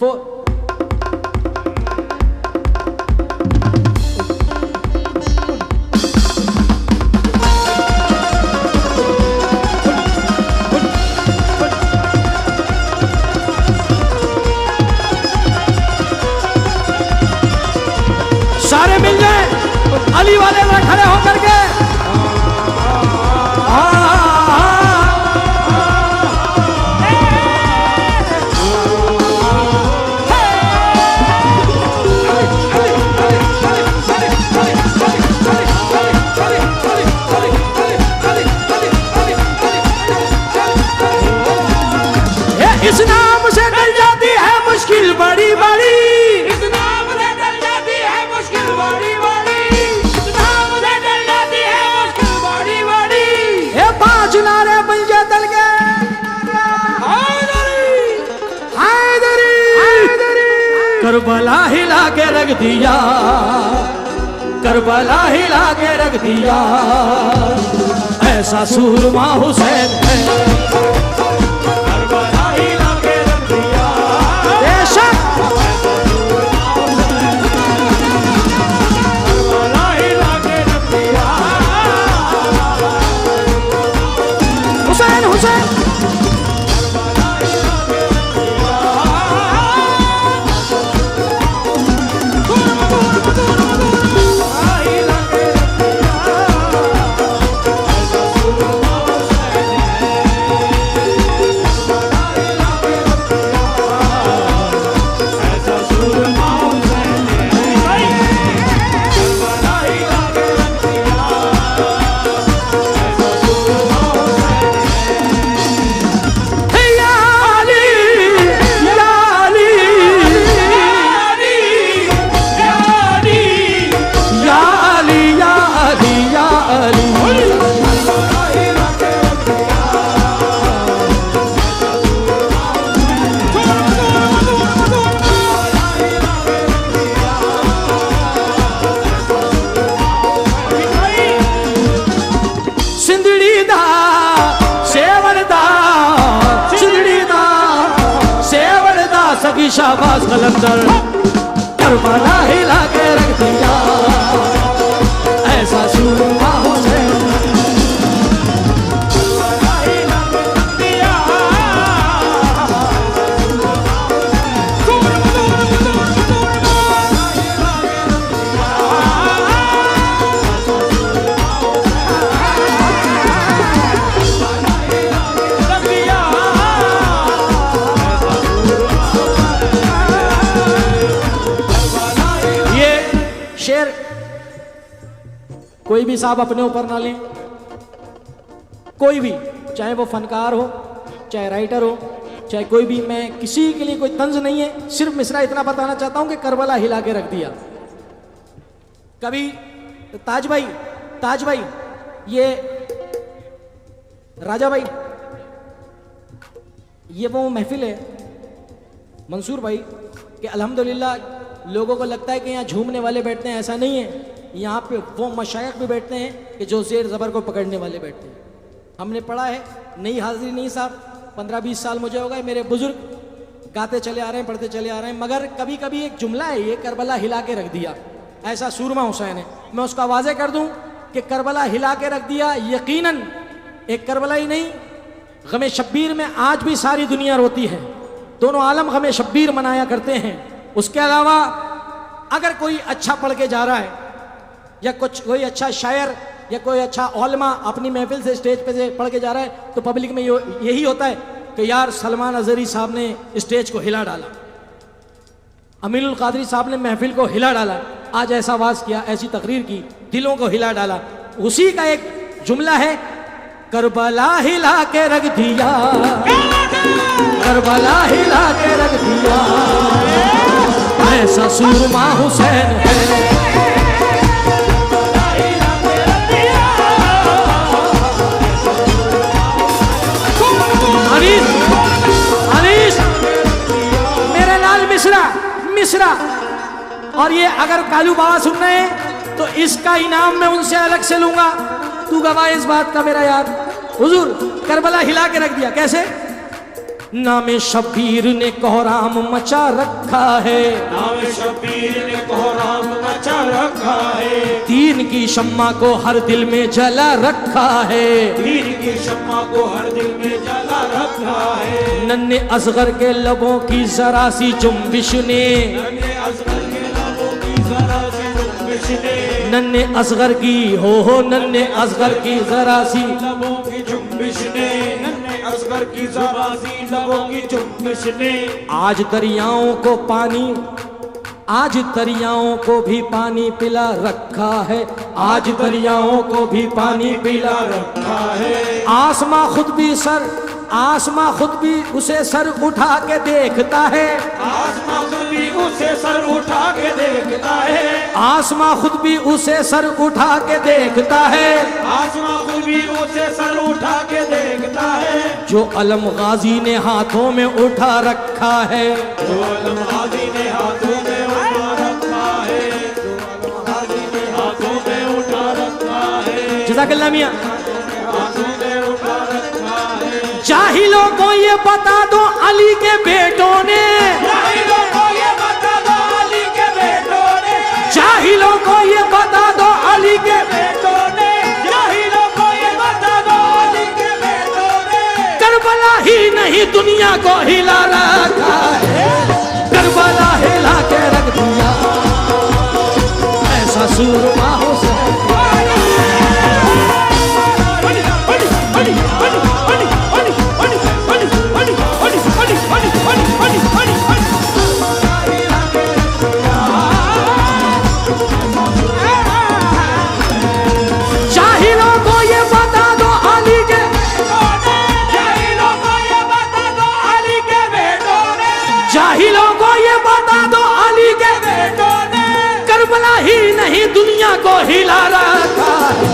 वो सारे मिल जाए अली वाले में खड़े होकर के इस नाम से टल जाती है मुश्किल बड़ी बड़ी, इस नाम से टल जाती है मुश्किल बड़ी बड़ी, इस नाम से टल जाती है मुश्किल बड़ी बड़ी। ये 5 नारे बन जाए तल के हैदरी हैदरी, करबला हिला के रख दिया, करबला हिला के रख दिया, ऐसा सूरमा हुसैन है। हुसैन हुसैन शाबाश कलंदर, करबला हिला के रख दिया, ऐसा सूरमा हुसैन। शेर कोई भी साहब अपने ऊपर ना लें, कोई भी, चाहे वो फनकार हो, चाहे राइटर हो, चाहे कोई भी, मैं किसी के लिए कोई तंज नहीं है, सिर्फ मिसरा इतना बताना चाहता हूं कि करबला हिला के रख दिया। कभी ताज भाई ये राजा भाई, ये वो महफिल है मंसूर भाई कि अल्हम्दुलिल्लाह लोगों को लगता है कि यहाँ झूमने वाले बैठते हैं, ऐसा नहीं है। यहाँ पे वो मशाइख भी बैठते हैं कि जो ज़ेर ज़बर को पकड़ने वाले बैठते हैं। हमने पढ़ा है, नई हाजिरी नहीं साहब, 15-20 साल मुझे हो गए, मेरे बुजुर्ग गाते चले आ रहे हैं, पढ़ते चले आ रहे हैं, मगर कभी कभी एक जुमला है ये, करबला हिला के रख दिया, ऐसा सूरमा हुसैन है। मैं उसका वाज़े कर दूँ कि करबला हिला के रख दिया, यकीनन एक करबला ही नहीं, गमे शब्बीर में आज भी सारी दुनिया रोती है, दोनों आलम गमे शब्बीर मनाया करते हैं। उसके अलावा अगर कोई अच्छा पढ़ के जा रहा है या कोई अच्छा शायर या कोई अच्छा औलमा अपनी महफिल से स्टेज पे से पढ़ के जा रहा है, तो पब्लिक में यही होता है कि यार सलमान अजहरी साहब ने स्टेज को हिला डाला, अमीरुल कादरी साहब ने महफिल को हिला डाला, आज ऐसा वाज किया, ऐसी तकरीर की, दिलों को हिला डाला। उसी का एक जुमला है, करबला हिला के रख दिया, करबला हिला के रख दिया, ऐसा सूरमा हुसैन है। अनीस मेरे लाल मिश्रा, और ये अगर कालू बाबा सुन रहे हैं तो इसका इनाम मैं उनसे अलग से लूंगा, तू गवाह इस बात का मेरा यार। हुजूर करबला हिला के रख दिया, कैसे? नामे शबीर ने कोहराम मचा रखा है, नाम शबीर ने कोहराम मचा रखा है, दीन की शम्मा को हर दिल में जला रखा है, दीन की शम्मा को हर दिल में जला रखा है। नन्हे असगर के लबों की जरा सी जुम्बिश ने, नन्हे असगर के लबों की जरा सी जुम्बिश ने, नन्हे असगर की हो नन्हे असगर की जरा सी लबों की जुम्बिश ने, नन्हे असगर की जरा सी लबों की जुम्बिश ने, आज दरियाओं को पानी, आज दरियाओं को भी पानी पिला रखा है, आज दरियाओं को भी पानी पिला रखा है। आसमां खुद भी सर, आसमां खुद भी उसे सर उठा के देखता है, आसमां खुद भी उसे सर उठा के देखता है, आसमां खुद भी उसे सर उठा के देखता है, आसमां खुद भी उसे सर उठा के देखता है। जो अलम गाजी ने हाथों में उठा रखा है, जो अलम गाजी ने हाथों में उठा रखा है, जो अलम गाजी ने हाथों में उठा रखा है, जज़ाकल्लाह मियां। हाथों में उठा रखा है। जाहिलों को ये बता दो अली के बेटों ने, जाहिलों को ये बता दो अली के बेटों ने, जाहिलों को ये बता दो अली के, बेटों ने, जाहिलों को ये बता दो अली के बेटों ने, करबला ही नहीं दुनिया को हिला रखा है, करबला हिला के रख दिया ऐसा सूरमा हुसैन। जाहिलों को ये बता दो अली के, जाहिलों को ये बता दो अली के बेटों ने, जाहिलों को ये बता दो अली के, बेटों ने, करबला ही नहीं दुनिया को हिला रखा है,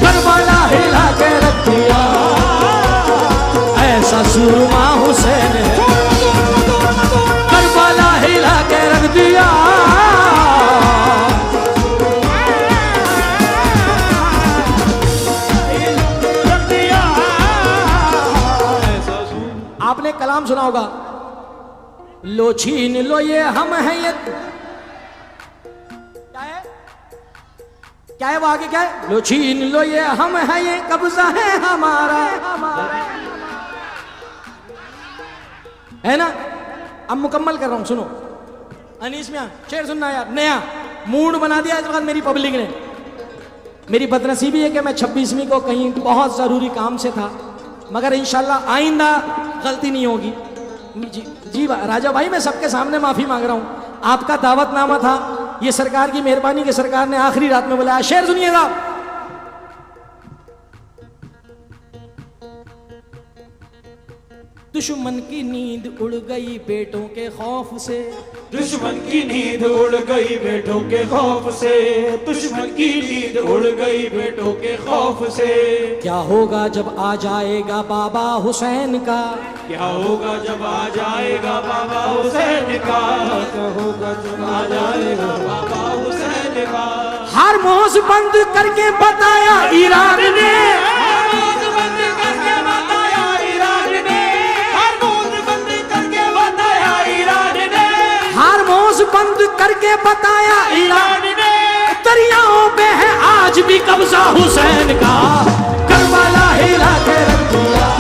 करबला हिला के रख दिया ऐसा सूरमा हुसैन है, करबला हिला के रख दिया। आपने कलाम सुना होगा, लो छीन लो ये हम हैं, ये क्या है, क्या है वो आगे क्या है, लो छीन लो ये हम हैं, ये कब्जा है हमारा, है ना। अब मुकम्मल कर रहा हूं, सुनो अनीस मियां शेर सुनना यार, नया मूड बना दिया इस बार मेरी पब्लिक ने। मेरी बदनसीबी है कि मैं 26वीं को कहीं बहुत जरूरी काम से था, मगर इंशाल्लाह आइंदा गलती नहीं होगी। जी राजा भाई, मैं सबके सामने माफी मांग रहा हूं, आपका दावतनामा था, ये सरकार की मेहरबानी कि सरकार ने आखिरी रात में बुलाया। शेर सुनिएगा, दुश्मन की नींद उड़ गई बेटों के खौफ से, दुश्मन की नींद उड़ गई बेटों के खौफ से, दुश्मन की नींद उड़ गई बेटों के खौफ से। क्या होगा जब आ जाएगा बाबा हुसैन का, क्या होगा जब आ जाएगा बाबा हुसैन का, क्या होगा जब आ जाएगा बाबा हुसैन का। हारमोज बंद करके बताया ईरान ने, हारमोज बंद करके बताया ईरान ने, हारमोज बंद करके बताया ईरान ने, हारमोज बंद करके बताया ईरान ईरान ने। दरियाओं पे है आज भी कब्जा हुसैन का, करबला हिला के रख दिया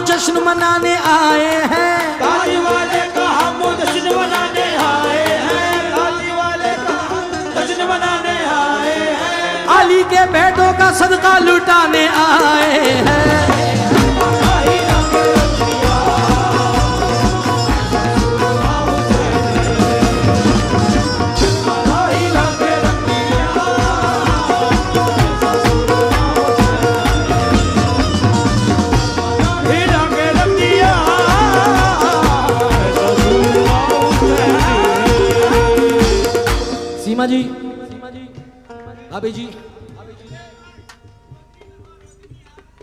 जश्न मनाने आए हैं, ताज वाले का हम जश्न मनाने आए हैं, ताज वाले का हम जश्न मनाने आए हैं, अली के बेटों का सदका लुटाने आए हैं। सीमा जी, भाभी जी,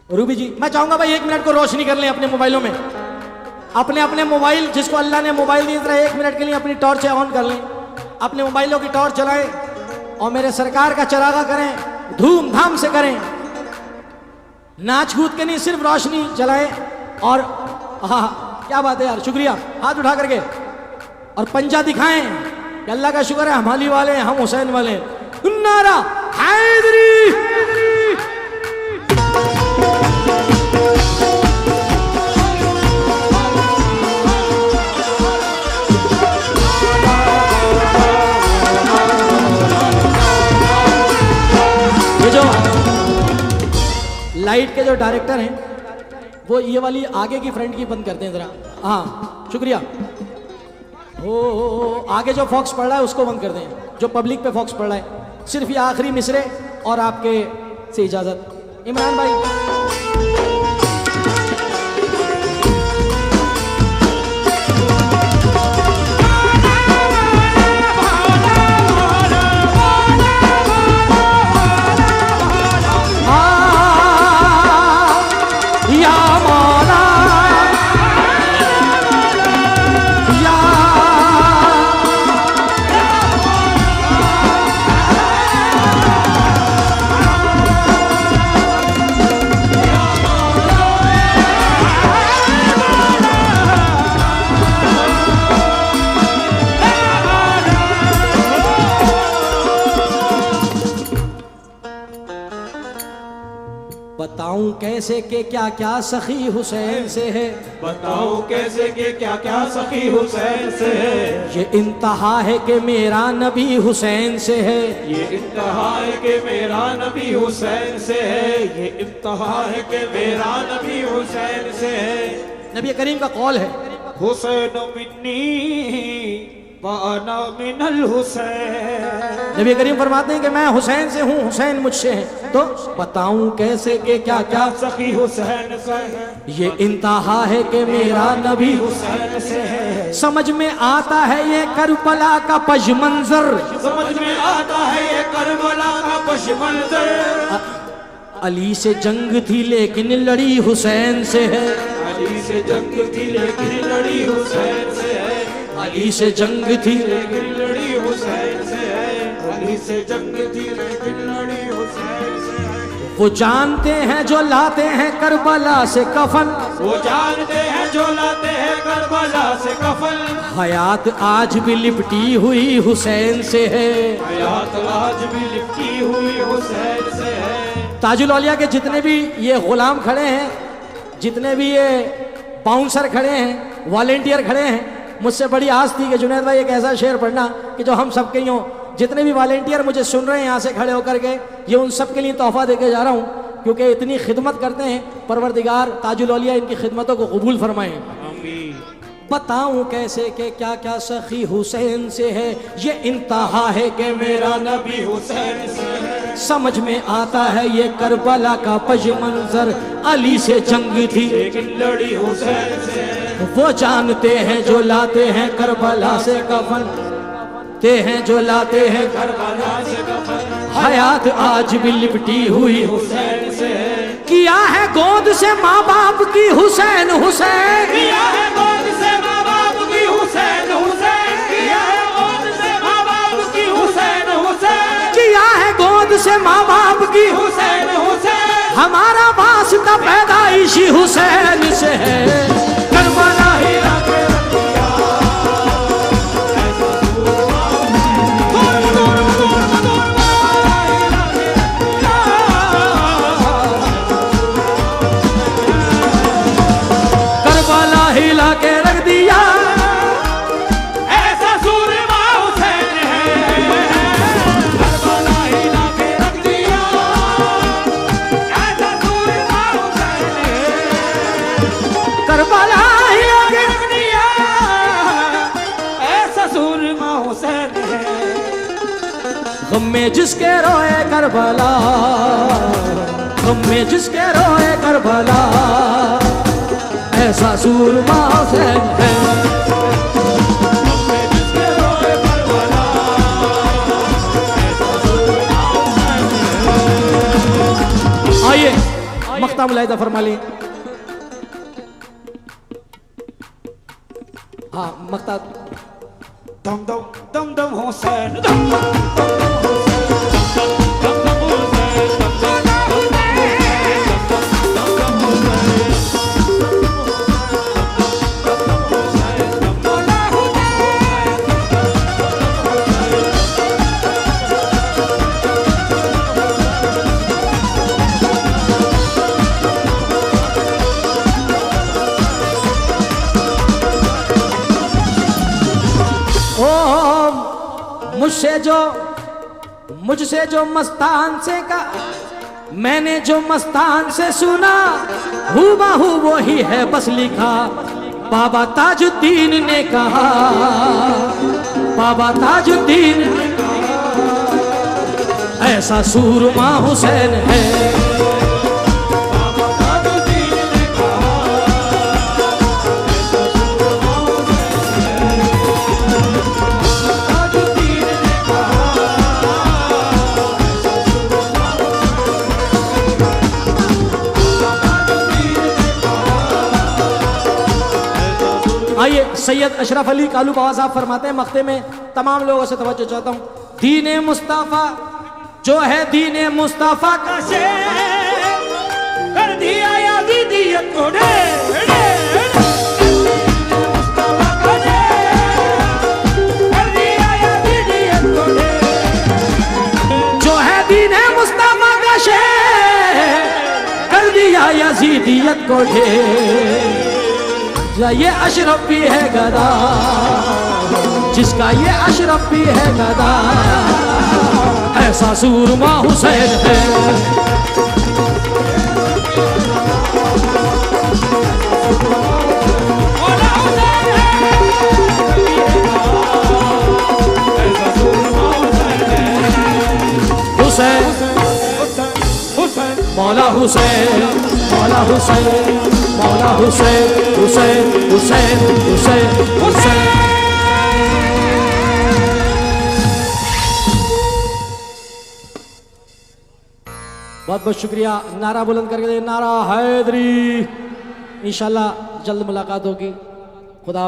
रूबी जी, मैं चाहूंगा भाई 1 मिनट को रोशनी कर लें अपने मोबाइलों में। अपने अपने मोबाइल, जिसको अल्लाह ने मोबाइल दी तरह 1 मिनट के लिए अपनी टॉर्च ऑन कर लें, अपने मोबाइलों की टॉर्च चलाएं और मेरे सरकार का चरागा करें, धूमधाम से करें, नाच कूद के नहीं, सिर्फ रोशनी जलाएं। और हाँ, क्या बात है यार, शुक्रिया, हाथ उठा करके और पंजा दिखाएं कि अल्लाह का शुक्र है हम अली वाले हैं, हम हुसैन वाले हैं। नारा हैदरी। ये जो लाइट के जो डायरेक्टर हैं वो ये वाली आगे की फ्रंट की बंद करते हैं जरा। हाँ शुक्रिया। ओ आगे जो फॉक्स पड़ रहा है उसको बंद कर दें, जो पब्लिक पे फॉक्स पड़ रहा है। सिर्फ ये आखिरी मिसरे और आपके से इजाजत। इमरान भाई बताऊं कैसे के क्या क्या सखी हुसैन से है, बताओ कैसे के क्या क्या सखी हुसैन से है। ये इंतहा है कि मेरा नबी हुसैन से है, ये इंतहा है कि मेरा नबी हुसैन से है। ये इंतहा है कि मेरा नबी हुसैन से है। नबी करीम का कौल है, हुसैन मिन्नी वाना मिनल हुसैन। नबी करीम फरमाते हैं कि मैं हुसैन से हूँ, हुसैन मुझसे है। तो बताऊं कैसे के क्या क्या सखी हुसैन से है। ये इंतहा है कि मेरा नबी हुसैन से है। समझ में आता है ये करबला का पज मंजर, समझ में आता है ये करबला का पश मंजर। अली से जंग थी लेकिन लड़ी हुसैन से है, अली से जंग थी लेकिन लड़ी हुसैन से है। अली से जंग थी लेकिन लड़ी हुसैन से है। अली से जंग थी लेकिन लड़ी हुसैन से है। वो जानते हैं जो लाते हैं करबला से कफन, वो जानते हैं जो लाते हैं करबला से कफन। हयात आज भी लिपटी हुई हुसैन से है, हयात आज भी लिपटी हुई हुसैन से है। ताजुल औलिया के जितने भी ये गुलाम खड़े हैं, जितने भी ये बाउंसर खड़े हैं, वॉलेंटियर खड़े हैं, मुझसे बड़ी आस थी कि जुनैद भाई एक ऐसा शेर पढ़ना कि जो हम सबके ही हों। जितने भी वॉलेंटियर मुझे सुन रहे हैं यहाँ से खड़े होकर के, ये उन सब के लिए तोहफा देके जा रहा हूँ, क्योंकि इतनी खिदमत करते हैं। परवरदिगार ताजुल औलिया इनकी खिदमतों को कबूल फरमाएं। बताऊं कैसे के क्या क्या सखी हुसैन से है, ये इंतहा है कि मेरा नबी हुसैन से है। समझ में आता है ये करबला का पज मंजर। अली से जंग थी लेकिन लड़ी हुसैन से है। वो जानते हैं जो लाते हैं करबला से कफन, ते हैं जो लाते हैं करबला से कफन। हयात आज भी लिपटी हुई हुसैन से है। किया है गोद से माँ बाप की हुसैन हुसैन, किया है गोद से माँ बाप की हुसैन हुसैन। किया है गोद से माँ बाप की हुसैन हुसैन। किया है गोद से माँ बाप की हुसैन हुसैन। हमारा वास्ता पैदाइशी हुसैन से है। करबला ही आके रख दिया। करबला हिला के रख दिया। ऐसा सूरमा हुसैन है। करबला हिला के रख दिया। ऐसा सूरमा हुसैन है। करबला हिला के रख दिया। ऐसा सूरमा हुसैन है। गम में जिसके रोए करबला, गम में जिसके रोए करबला, ऐसा सूरमा हुसैन है। जिसके रोए करबला, ऐसा सूरमा हुसैन है। आइए मख्ता मकता मुलाहिजा फरमा लें। हाँ मकता दम दम दम दम हुसैन दम दम दम दम हुसैन मुझसे जो मस्तान से कहा, मैंने जो मस्तान से सुना, हूबहू वो ही है बस लिखा। बाबा ताजुद्दीन ने कहा, बाबा ताजुद्दीन ने कहा, ऐसा सूरमा हुसैन है। आइए सैयद अशरफ अली कालू बाबा साहब फरमाते हैं मख्ते में तमाम लोगों से तवज्जो चाहता हूँ। दीने मुस्तफा जो है दीने मुस्तफा का शेर कर दिया याज़ीदियत को जो है दीने मुस्तफा का शेर कर दिया यजीदियत को ढेर। ये अशरफ भी है गदा, जिसका ये अशरफ भी है गदा, ऐसा सूरमा हुसैन है। हुसैन मौला हुसैन मौला हुसैन मौला हुसैन हुसैन हुसैन हुसैन हुसैन। बहुत बहुत शुक्रिया। नारा बुलंद करके दे, नारा हैदरी। इंशाल्लाह जल्द मुलाकात होगी। खुदा